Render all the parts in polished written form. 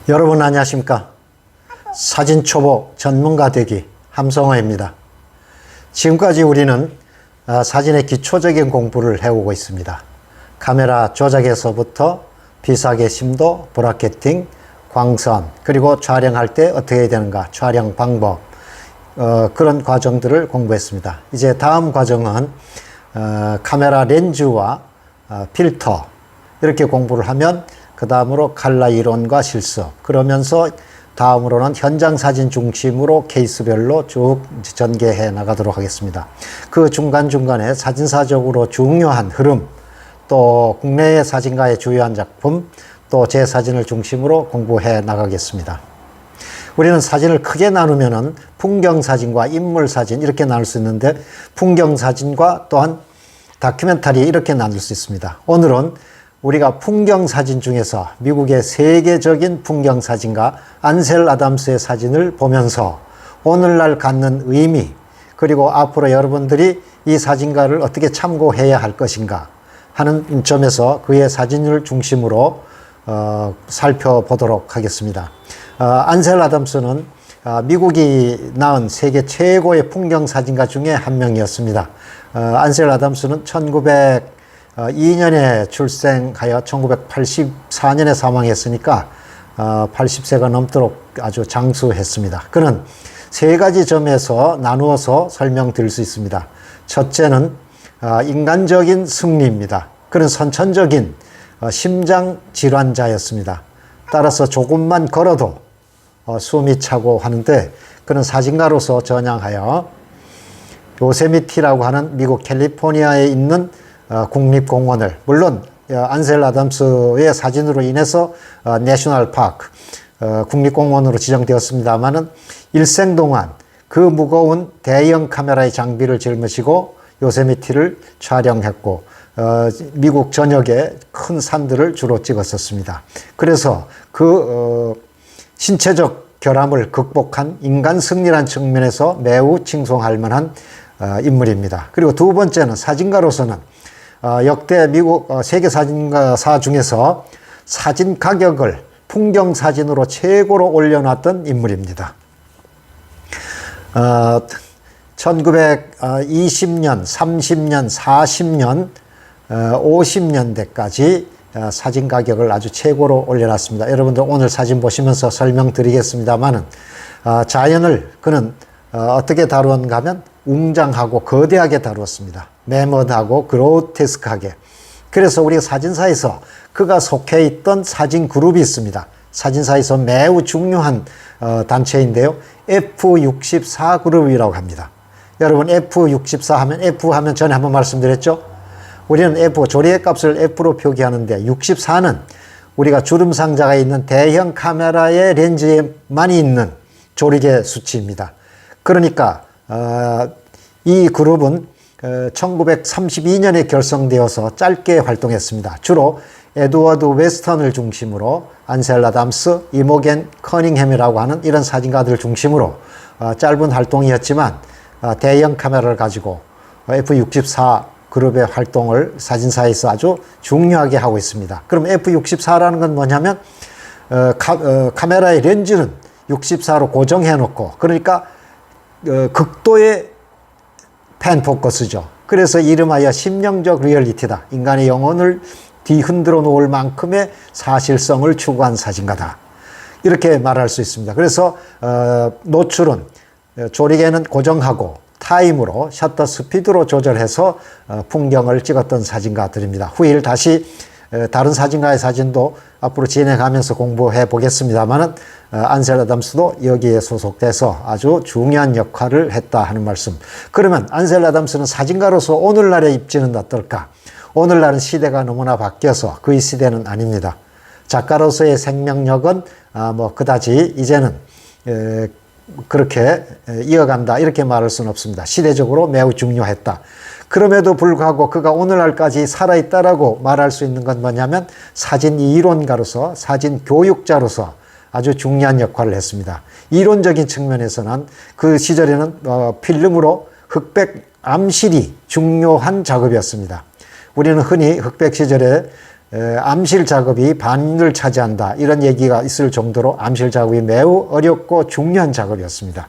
여러분 안녕하십니까? 사진초보 전문가 되기 함성호입니다. 지금까지 우리는 사진의 기초적인 공부를 해오고 있습니다. 카메라 조작에서부터 비사계 심도, 브라켓팅, 광선, 그리고 촬영할 때 어떻게 해야 되는가, 촬영 방법, 그런 과정들을 공부했습니다. 이제 다음 과정은 카메라 렌즈와 필터, 이렇게 공부를 하면 그 다음으로 칼라 이론과 실습, 그러면서 다음으로는 현장 사진 중심으로 케이스별로 쭉 전개해 나가도록 하겠습니다. 그 중간중간에 사진사적으로 중요한 흐름, 또 국내의 사진가의 주요한 작품, 또 제 사진을 중심으로 공부해 나가겠습니다. 우리는 사진을 크게 나누면은 풍경사진과 인물사진 이렇게 나눌 수 있는데, 풍경사진과 또한 다큐멘터리 이렇게 나눌 수 있습니다. 오늘은 우리가 풍경사진 중에서 미국의 세계적인 풍경사진가 안셀 아담스의 사진을 보면서 오늘날 갖는 의미, 그리고 앞으로 여러분들이 이 사진가를 어떻게 참고해야 할 것인가 하는 점에서 그의 사진을 중심으로 살펴보도록 하겠습니다. 안셀 아담스는 미국이 낳은 세계 최고의 풍경사진가 중에 한 명이었습니다. 안셀 아담스는 1902년에 출생하여 1984년에 사망했으니까 80세가 넘도록 아주 장수했습니다. 그는 세 가지 점에서 나누어서 설명드릴 수 있습니다. 첫째는 인간적인 승리입니다. 그는 선천적인 심장 질환자였습니다. 따라서 조금만 걸어도 숨이 차고 하는데, 그는 사진가로서 전향하여 요세미티라고 하는 미국 캘리포니아에 있는 국립공원을, 물론 안셀 아담스의 사진으로 인해서 내셔널 파크, 국립공원으로 지정되었습니다마는 일생 동안 그 무거운 대형 카메라의 장비를 짊으시고 요세미티를 촬영했고, 미국 전역의 큰 산들을 주로 찍었었습니다. 그래서 그 신체적 결함을 극복한 인간 승리란 측면에서 매우 칭송할 만한 인물입니다. 그리고 두 번째는 사진가로서는 역대 미국 세계 사진가사 중에서 사진 가격을 풍경 사진으로 최고로 올려놨던 인물입니다. 1920년, 30년, 40년, 50년대까지 사진 가격을 아주 최고로 올려놨습니다. 여러분들 오늘 사진 보시면서 설명드리겠습니다만은, 자연을 그는 어떻게 다루었는가 하면 웅장하고 거대하게 다루었습니다. 매머드하고 그로테스크하게. 그래서 우리가 사진사에서 그가 속해 있던 사진 그룹이 있습니다. 사진사에서 매우 중요한 단체인데요. F64 그룹이라고 합니다. 여러분 F64 하면, F 하면 전에 한번 말씀드렸죠? 우리는 F, 조리개 값을 F로 표기하는데 64는 우리가 주름상자가 있는 대형 카메라의 렌즈에만 있는 조리개 수치입니다. 그러니까 이 그룹은 1932년에 결성되어서 짧게 활동했습니다. 주로 에드워드 웨스턴을 중심으로 안셀 아담스, 이모겐 커닝햄이라고 하는 이런 사진가들을 중심으로 짧은 활동이었지만 대형 카메라를 가지고 F64 그룹의 활동을 사진사에서 아주 중요하게 하고 있습니다. 그럼 F64라는 건 뭐냐면 카메라의 렌즈는 64로 고정해 놓고, 그러니까 극도의 펜포커스죠. 그래서 이름하여 심령적 리얼리티다. 인간의 영혼을 뒤흔들어 놓을 만큼의 사실성을 추구한 사진가다. 이렇게 말할 수 있습니다. 그래서 노출은 조리개는 고정하고 타임으로 셔터 스피드로 조절해서 풍경을 찍었던 사진가들입니다. 후일 다시 다른 사진가의 사진도 앞으로 진행하면서 공부해 보겠습니다만은, 안셀 아담스도 여기에 소속돼서 아주 중요한 역할을 했다 하는 말씀. 그러면 안셀 아담스는 사진가로서 오늘날의 입지는 어떨까? 오늘날은 시대가 너무나 바뀌어서 그의 시대는 아닙니다. 작가로서의 생명력은 그다지 이제는 그렇게 이어간다 이렇게 말할 수는 없습니다. 시대적으로 매우 중요했다. 그럼에도 불구하고 그가 오늘날까지 살아있다라고 말할 수 있는 건 뭐냐면, 사진 이론가로서, 사진 교육자로서 아주 중요한 역할을 했습니다. 이론적인 측면에서는 그 시절에는 필름으로 흑백 암실이 중요한 작업이었습니다. 우리는 흔히 흑백 시절에 암실 작업이 반을 차지한다, 이런 얘기가 있을 정도로 암실 작업이 매우 어렵고 중요한 작업이었습니다.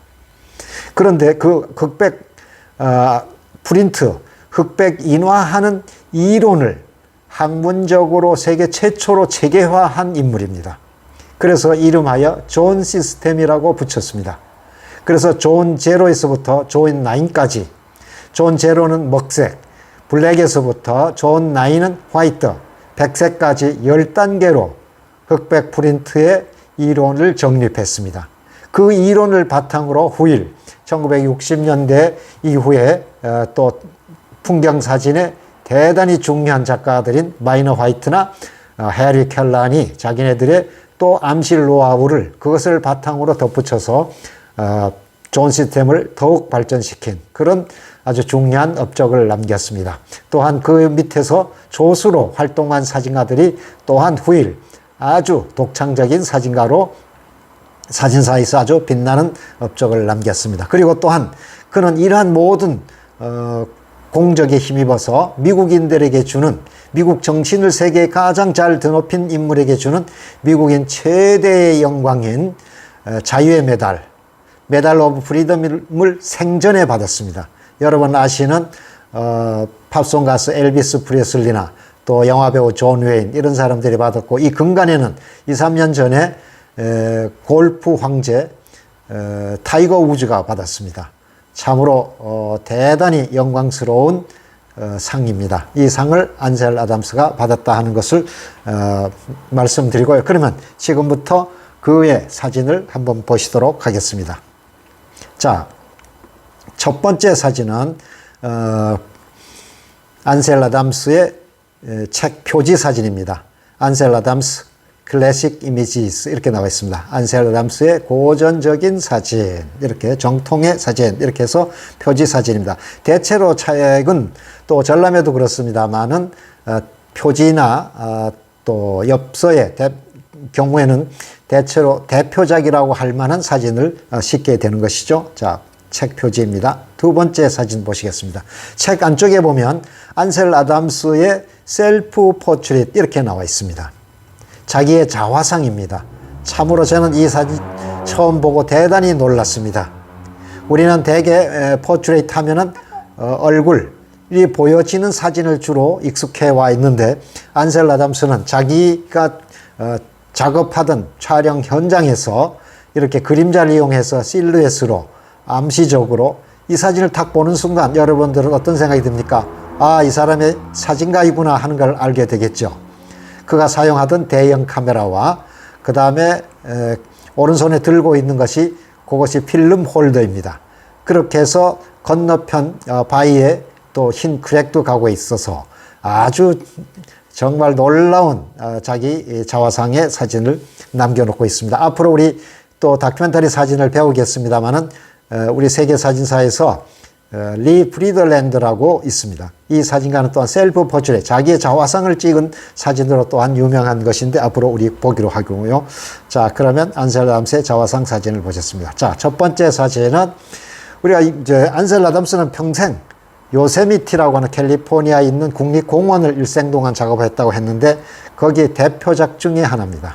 그런데 그 흑백 프린트, 흑백 인화하는 이론을 학문적으로 세계 최초로 체계화한 인물입니다. 그래서 이름하여 존 시스템이라고 붙였습니다. 그래서 존 제로에서부터 존 9까지, 존 제로는 먹색, 블랙에서부터 존 9은 화이트, 백색까지 10단계로 흑백 프린트의 이론을 정립했습니다. 그 이론을 바탕으로 후일 1960년대 이후에 또 풍경사진의 대단히 중요한 작가들인 마이너 화이트나 해리 켈란이 자기네들의 또 암실 노하우를 그것을 바탕으로 덧붙여서 존 시스템을 더욱 발전시킨 그런 아주 중요한 업적을 남겼습니다. 또한 그 밑에서 조수로 활동한 사진가들이 또한 후일 아주 독창적인 사진가로 사진사에서 아주 빛나는 업적을 남겼습니다. 그리고 또한 그는 이러한 모든 공적에 힘입어서 미국인들에게 주는, 미국 정신을 세계에 가장 잘 드높인 인물에게 주는 미국인 최대의 영광인 자유의 메달 오브 프리덤을 생전에 받았습니다. 여러분 아시는 팝송 가수 엘비스 프레슬리나 또 영화배우 존 웨인, 이런 사람들이 받았고, 이 근간에는 2, 3년 전에 골프 황제 타이거 우즈가 받았습니다. 참으로 대단히 영광스러운 상입니다. 이 상을 안셀 아담스가 받았다 하는 것을 말씀드리고요. 그러면 지금부터 그의 사진을 한번 보시도록 하겠습니다. 자, 첫 번째 사진은 안셀 아담스의 책 표지 사진입니다. 안셀 아담스 클래식 이미지스 이렇게 나와 있습니다. 안셀 아담스의 고전적인 사진, 이렇게 정통의 사진, 이렇게 해서 표지 사진입니다. 대체로 책은 또 전람회도 그렇습니다만은 표지나 또 엽서의 경우에는 대체로 대표작이라고 할 만한 사진을 싣게 되는 것이죠. 자, 책 표지입니다. 두 번째 사진 보시겠습니다. 책 안쪽에 보면 안셀 아담스의 셀프 포트레이트 이렇게 나와 있습니다. 자기의 자화상입니다. 참으로 저는 이 사진 처음 보고 대단히 놀랐습니다. 우리는 대개 포트레이트 하면은 얼굴이 보여지는 사진을 주로 익숙해 와 있는데, 안셀 아담스는 자기가 작업하던 촬영 현장에서 이렇게 그림자를 이용해서 실루엣으로 암시적으로 이 사진을 딱 보는 순간 여러분들은 어떤 생각이 듭니까? 아, 이 사람의 사진가이구나 하는 걸 알게 되겠죠. 그가 사용하던 대형 카메라와 그 다음에 오른손에 들고 있는 것이 그것이 필름 홀더입니다. 그렇게 해서 건너편 바위에 또 흰 크랙도 가고 있어서 아주 정말 놀라운 자기 자화상의 사진을 남겨놓고 있습니다. 앞으로 우리 또 다큐멘터리 사진을 배우겠습니다만은 우리 세계 사진사에서 리 프리더랜드라고 있습니다. 이 사진가는 또한 셀프 포트레이트, 자기의 자화상을 찍은 사진으로 또한 유명한 것인데 앞으로 우리 보기로 하고요. 자, 그러면 안셀 아담스의 자화상 사진을 보셨습니다. 자, 첫 번째 사진은 우리가 이제 안셀 아담스는 평생 요세미티라고 하는 캘리포니아에 있는 국립공원을 일생 동안 작업했다고 했는데 거기에 대표작 중에 하나입니다.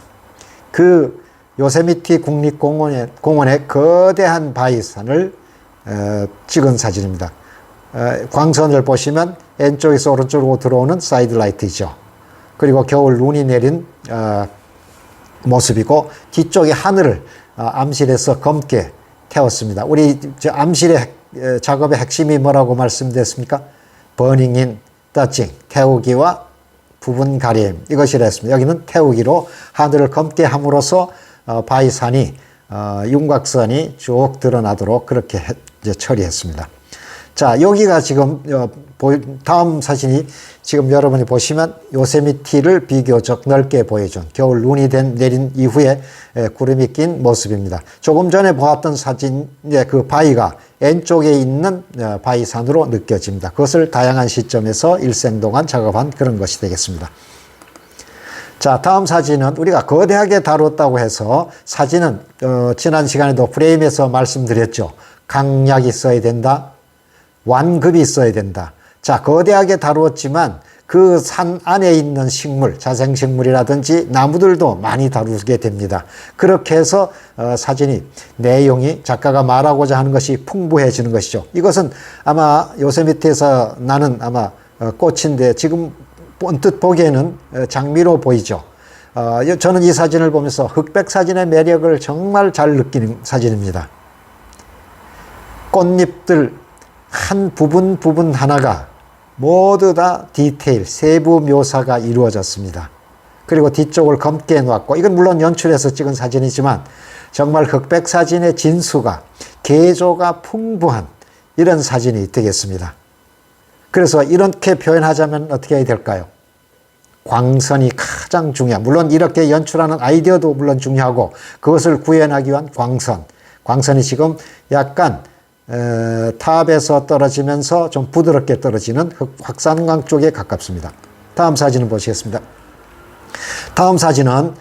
그 요세미티 국립공원의 거대한 바위산을 찍은 사진입니다. 광선을 보시면 왼쪽에서 오른쪽으로 들어오는 사이드 라이트이죠. 그리고 겨울 눈이 내린 모습이고 뒤쪽에 하늘을 암실에서 검게 태웠습니다. 우리 암실의 작업의 핵심이 뭐라고 말씀드렸습니까? 버닝인 터칭, 태우기와 부분 가림, 이것이라 했습니다. 여기는 태우기로 하늘을 검게 함으로써 바위산이 윤곽선이 쭉 드러나도록 그렇게 이제 처리했습니다. 자, 여기가 지금 다음 사진이 지금 여러분이 보시면 요세미티를 비교적 넓게 보여준 겨울 눈이 내린 이후에 구름이 낀 모습입니다. 조금 전에 보았던 사진의 그 바위가 왼쪽에 있는 바위산으로 느껴집니다. 그것을 다양한 시점에서 일생 동안 작업한 그런 것이 되겠습니다. 자, 다음 사진은 우리가 거대하게 다뤘다고 해서 사진은 지난 시간에도 프레임에서 말씀드렸죠. 강약이 있어야 된다. 완급이 있어야 된다. 자, 거대하게 다루었지만 그 산 안에 있는 식물, 자생식물이라든지 나무들도 많이 다루게 됩니다. 그렇게 해서 사진이 내용이 작가가 말하고자 하는 것이 풍부해지는 것이죠. 이것은 아마 요세미티에서 나는 아마 꽃인데 지금 언뜻 보기에는 장미로 보이죠. 저는 이 사진을 보면서 흑백 사진의 매력을 정말 잘 느끼는 사진입니다. 꽃잎들 한 부분 하나가 모두 다 디테일, 세부 묘사가 이루어졌습니다. 그리고 뒤쪽을 검게 해놓았고, 이건 물론 연출해서 찍은 사진이지만 정말 흑백 사진의 진수가, 개조가 풍부한 이런 사진이 되겠습니다. 그래서 이렇게 표현하자면 어떻게 해야 될까요? 광선이 가장 중요한, 물론 이렇게 연출하는 아이디어도 물론 중요하고, 그것을 구현하기 위한 광선이 지금 약간 탑에서 떨어지면서 좀 부드럽게 떨어지는 확산광 쪽에 가깝습니다. 다음 사진을 보시겠습니다. 다음 사진은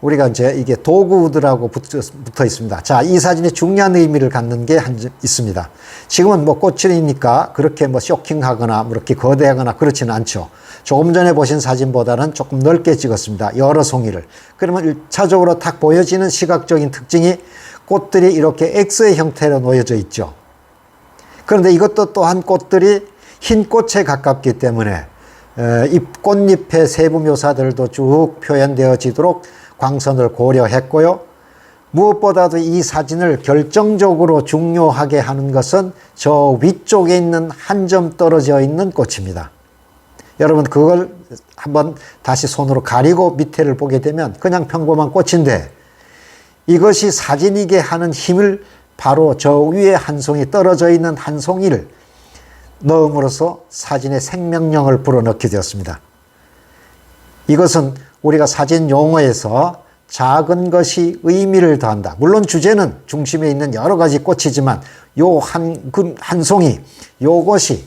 우리가 이제 이게 도구들하고 붙어 있습니다. 자, 이 사진이 중요한 의미를 갖는 게 있습니다. 지금은 뭐 꽃이니까 그렇게 뭐 쇼킹하거나 뭐 이렇게 거대하거나 그렇지는 않죠. 조금 전에 보신 사진보다는 조금 넓게 찍었습니다. 여러 송이를. 그러면 1차적으로 딱 보여지는 시각적인 특징이 꽃들이 이렇게 X의 형태로 놓여져 있죠. 그런데 이것도 또한 꽃들이 흰 꽃에 가깝기 때문에 이 꽃잎의 세부 묘사들도 쭉 표현되어지도록 광선을 고려했고요. 무엇보다도 이 사진을 결정적으로 중요하게 하는 것은 저 위쪽에 있는 한 점 떨어져 있는 꽃입니다. 여러분 그걸 한번 다시 손으로 가리고 밑에를 보게 되면 그냥 평범한 꽃인데 이것이 사진이게 하는 힘을 바로 저 위에 한 송이 떨어져 있는 한 송이를 넣음으로써 사진의 생명력을 불어넣게 되었습니다. 이것은 우리가 사진 용어에서 작은 것이 의미를 더한다. 물론 주제는 중심에 있는 여러 가지 꽃이지만 요 한 송이, 요것이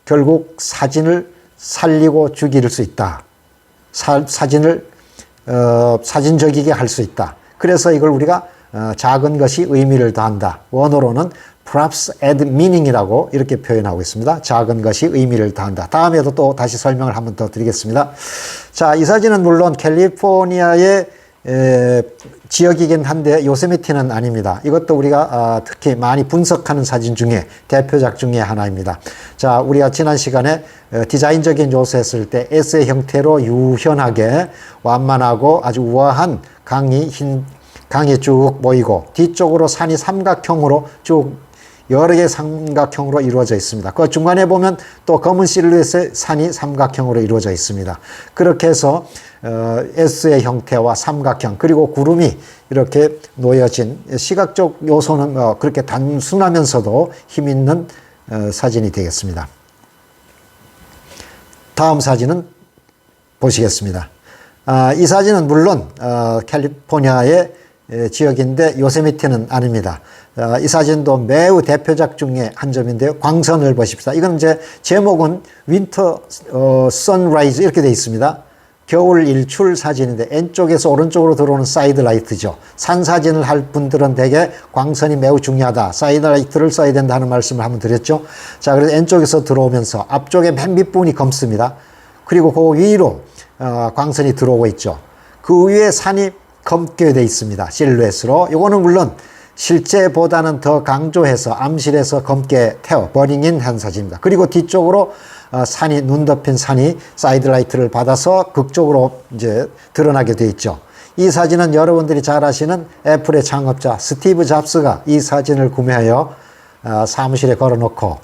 결국 사진을 살리고 죽일 수 있다. 사진을 사진적이게 할 수 있다. 그래서 이걸 우리가 작은 것이 의미를 더한다. 원어로는 perhaps add meaning이라고 이렇게 표현하고 있습니다. 작은 것이 의미를 더한다. 다음에도 또 다시 설명을 한번 더 드리겠습니다. 자, 이 사진은 물론 캘리포니아의 지역이긴 한데 요세미티는 아닙니다. 이것도 우리가 특히 많이 분석하는 사진 중에 대표작 중에 하나입니다. 자, 우리가 지난 시간에 디자인적인 요소했을 때 S의 형태로 유연하게 완만하고 아주 우아한 강이 쭉 보이고 뒤쪽으로 산이 삼각형으로 쭉 여러 개의 삼각형으로 이루어져 있습니다. 그 중간에 보면 또 검은 실루엣의 산이 삼각형으로 이루어져 있습니다. 그렇게 해서 S의 형태와 삼각형 그리고 구름이 이렇게 놓여진 시각적 요소는 그렇게 단순하면서도 힘있는 사진이 되겠습니다. 다음 사진은 보시겠습니다. 이 사진은 물론 캘리포니아의 지역인데 요세미티는 아닙니다. 이 사진도 매우 대표작 중에 한 점인데요. 광선을 보십시다. 이건 이제 제목은 윈터 선라이즈 이렇게 되어 있습니다. 겨울 일출 사진인데 왼쪽에서 오른쪽으로 들어오는 사이드 라이트죠. 산 사진을 할 분들은 대개 광선이 매우 중요하다. 사이드 라이트를 써야 된다 하는 말씀을 한번 드렸죠. 자, 그래서 왼쪽에서 들어오면서 앞쪽에 맨 밑부분이 검습니다. 그리고 그 위로 광선이 들어오고 있죠. 그 위에 산이 검게 되어 있습니다. 실루엣으로. 이거는 물론 실제보다는 더 강조해서 암실에서 검게 버닝인 한 사진입니다. 그리고 뒤쪽으로 산이 눈 덮인 산이 사이드 라이트를 받아서 극적으로 이제 드러나게 되어 있죠. 이 사진은 여러분들이 잘 아시는 애플의 창업자 스티브 잡스가 이 사진을 구매하여 사무실에 걸어놓고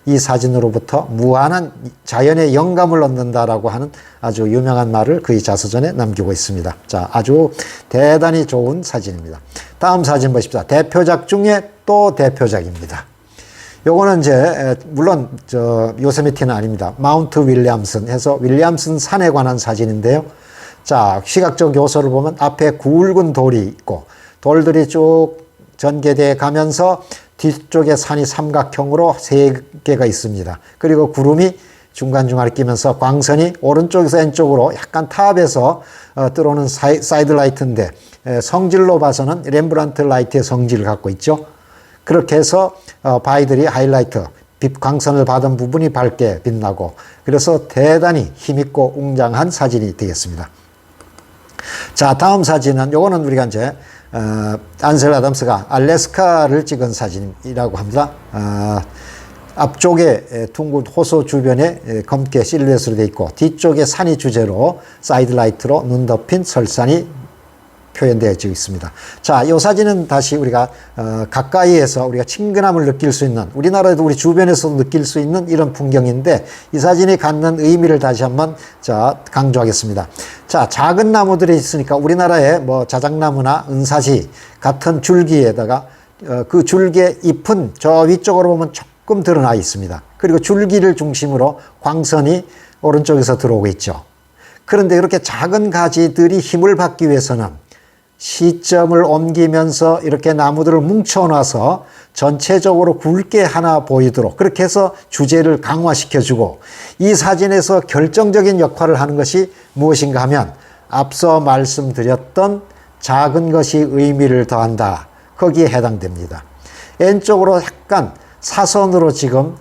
이 사진으로부터 무한한 자연의 영감을 얻는다라고 하는 아주 유명한 말을 그의 자서전에 남기고 있습니다. 자, 아주 대단히 좋은 사진입니다. 다음 사진 보십시오. 대표작 중에 또 대표작입니다. 요거는 이제 물론 요세미티는 아닙니다. 마운트 윌리엄슨 해서 윌리엄슨 산에 관한 사진인데요. 자, 시각적 요소를 보면 앞에 굵은 돌이 있고 돌들이 쭉 전개되어 가면서 뒤쪽에 산이 삼각형으로 3개가 있습니다. 그리고 구름이 중간중간에 끼면서 광선이 오른쪽에서 왼쪽으로 약간 탑에서 들어오는 사이드 라이트인데 성질로 봐서는 렘브란트 라이트의 성질을 갖고 있죠. 그렇게 해서 바이들이 하이라이트, 광선을 받은 부분이 밝게 빛나고 그래서 대단히 힘있고 웅장한 사진이 되겠습니다. 자, 다음 사진은 요거는 우리가 이제 안셀 아담스가 알래스카를 찍은 사진이라고 합니다. 앞쪽에 둥근 호수 주변에 검게 실루엣으로 되어 있고 뒤쪽에 산이 주제로 사이드라이트로 눈 덮인 설산이 표현되어 있습니다. 자, 이 사진은 다시 우리가 가까이에서 우리가 친근함을 느낄 수 있는, 우리나라에도 우리 주변에서도 느낄 수 있는 이런 풍경인데 이 사진이 갖는 의미를 다시 한번 강조하겠습니다. 자, 작은 나무들이 있으니까 우리나라에 뭐 자작나무나 은사시 같은 줄기에다가 그 줄기의 잎은 저 위쪽으로 보면 조금 드러나 있습니다. 그리고 줄기를 중심으로 광선이 오른쪽에서 들어오고 있죠. 그런데 이렇게 작은 가지들이 힘을 받기 위해서는 시점을 옮기면서 이렇게 나무들을 뭉쳐놔서 전체적으로 굵게 하나 보이도록 그렇게 해서 주제를 강화시켜주고 이 사진에서 결정적인 역할을 하는 것이 무엇인가 하면 앞서 말씀드렸던 작은 것이 의미를 더한다. 거기에 해당됩니다. 왼쪽으로 약간 사선으로 지금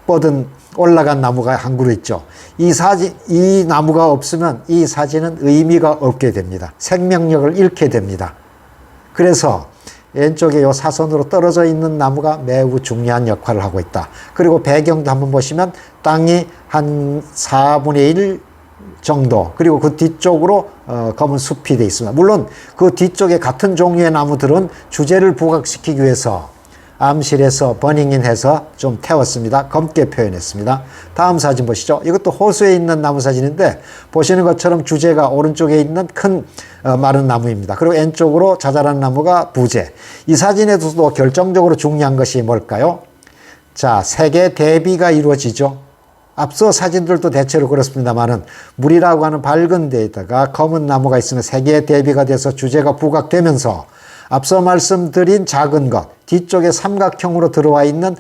뻗은 올라간 나무가 한 그루 있죠. 이 나무가 없으면 이 사진은 의미가 없게 됩니다. 생명력을 잃게 됩니다. 그래서 왼쪽에 요 사선으로 떨어져 있는 나무가 매우 중요한 역할을 하고 있다. 그리고 배경도 한번 보시면 땅이 한 4분의 1 정도 그리고 그 뒤쪽으로 검은 숲이 되어 있습니다. 물론 그 뒤쪽에 같은 종류의 나무들은 주제를 부각시키기 위해서 암실에서 버닝인해서 좀 태웠습니다. 검게 표현했습니다. 다음 사진 보시죠. 이것도 호수에 있는 나무 사진인데 보시는 것처럼 주제가 오른쪽에 있는 큰 마른 나무입니다. 그리고 왼쪽으로 자잘한 나무가 부제. 이 사진에서도 결정적으로 중요한 것이 뭘까요? 자, 색의 대비가 이루어지죠. 앞서 사진들도 대체로 그렇습니다만은 물이라고 하는 밝은 데에다가 검은 나무가 있으면 색의 대비가 돼서 주제가 부각되면서 앞서 말씀드린 작은 것, 뒤쪽에 삼각형으로 들어와 있는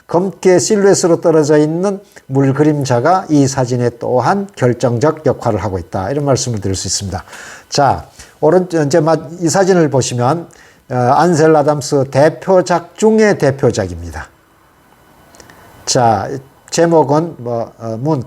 검게 실루엣으로 떨어져 있는 물 그림자가 이 사진에 또한 결정적 역할을 하고 있다. 이런 말씀을 드릴 수 있습니다. 자, 이제 이 사진을 보시면 안셀 아담스 대표작 중의 대표작입니다. 자, 제목은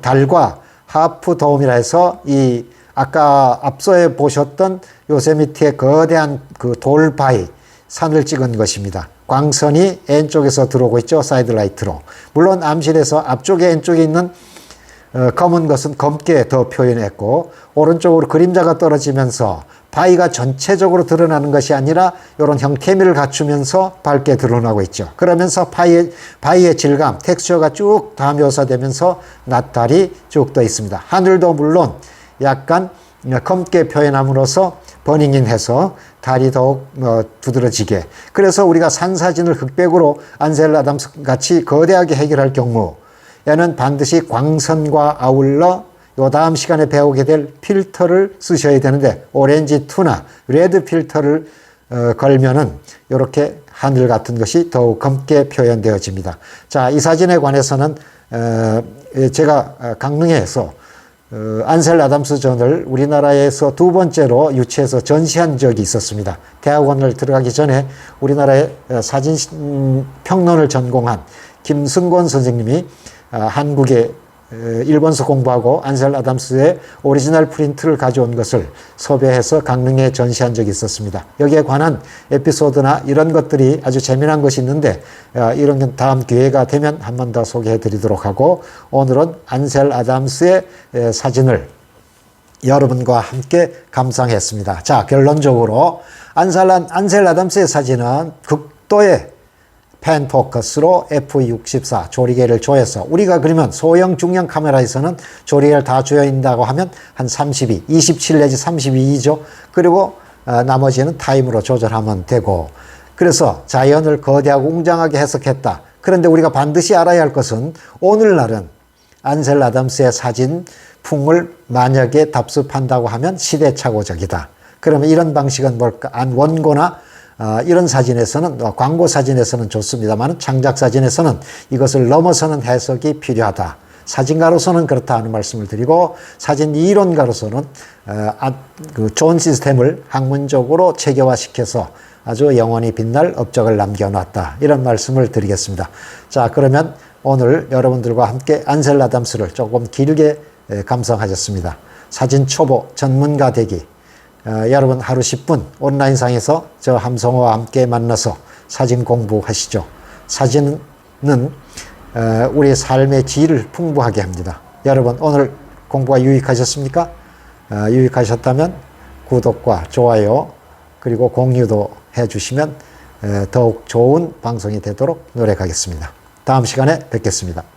달과 하프 도움이라 해서 이 아까 앞서에 보셨던 요세미티의 거대한 그 돌바위 산을 찍은 것입니다. 광선이 왼쪽에서 들어오고 있죠. 사이드라이트로. 물론 암실에서 앞쪽에 왼쪽에 있는 검은 것은 검게 더 표현했고 오른쪽으로 그림자가 떨어지면서 바위가 전체적으로 드러나는 것이 아니라 이런 형태미를 갖추면서 밝게 드러나고 있죠. 그러면서 바위의 질감, 텍스처가 쭉 다 묘사되면서 나탈이 쭉 떠 있습니다. 하늘도 물론 약간 검게 표현함으로써 버닝인해서 달이 더욱 두드러지게. 그래서 우리가 산 사진을 흑백으로 안셀 아담스 같이 거대하게 해결할 경우에는 반드시 광선과 아울러 요 다음 시간에 배우게 될 필터를 쓰셔야 되는데 오렌지 투나 레드 필터를 걸면은 이렇게 하늘 같은 것이 더욱 검게 표현되어집니다. 자, 이 사진에 관해서는 제가 강릉에서 안셀 아담스 전을 우리나라에서 두 번째로 유치해서 전시한 적이 있었습니다. 대학원을 들어가기 전에 우리나라의 사진 평론을 전공한 김승권 선생님이 한국에 일본서 공부하고 안셀 아담스의 오리지널 프린트를 가져온 것을 소배해서 강릉에 전시한 적이 있었습니다. 여기에 관한 에피소드나 이런 것들이 아주 재미난 것이 있는데 이런 건 다음 기회가 되면 한 번 더 소개해 드리도록 하고 오늘은 안셀 아담스의 사진을 여러분과 함께 감상했습니다. 자, 결론적으로 안셀 아담스의 사진은 극도의 펜 포커스로 F64 조리개를 조여서 우리가 그러면 소형 중형 카메라에서는 조리개를 다 조여인다고 하면 한 32, 27 내지 32죠. 그리고 나머지는 타임으로 조절하면 되고 그래서 자연을 거대하고 웅장하게 해석했다. 그런데 우리가 반드시 알아야 할 것은 오늘날은 안셀 아담스의 사진풍을 만약에 답습한다고 하면 시대착오적이다. 그러면 이런 방식은 뭘까? 원고나 이런 사진에서는 광고 사진에서는 좋습니다만 창작 사진에서는 이것을 넘어서는 해석이 필요하다. 사진가로서는 그렇다 하는 말씀을 드리고, 사진 이론가로서는 그 좋은 시스템을 학문적으로 체계화시켜서 아주 영원히 빛날 업적을 남겨놨다, 이런 말씀을 드리겠습니다. 자, 그러면 오늘 여러분들과 함께 안셀 아담스를 조금 길게 감상하셨습니다. 사진 초보 전문가 되기. 여러분 하루 10분 온라인상에서 저 함성호와 함께 만나서 사진 공부하시죠. 사진은 우리 삶의 질을 풍부하게 합니다. 여러분 오늘 공부가 유익하셨습니까? 유익하셨다면 구독과 좋아요 그리고 공유도 해주시면 더욱 좋은 방송이 되도록 노력하겠습니다. 다음 시간에 뵙겠습니다.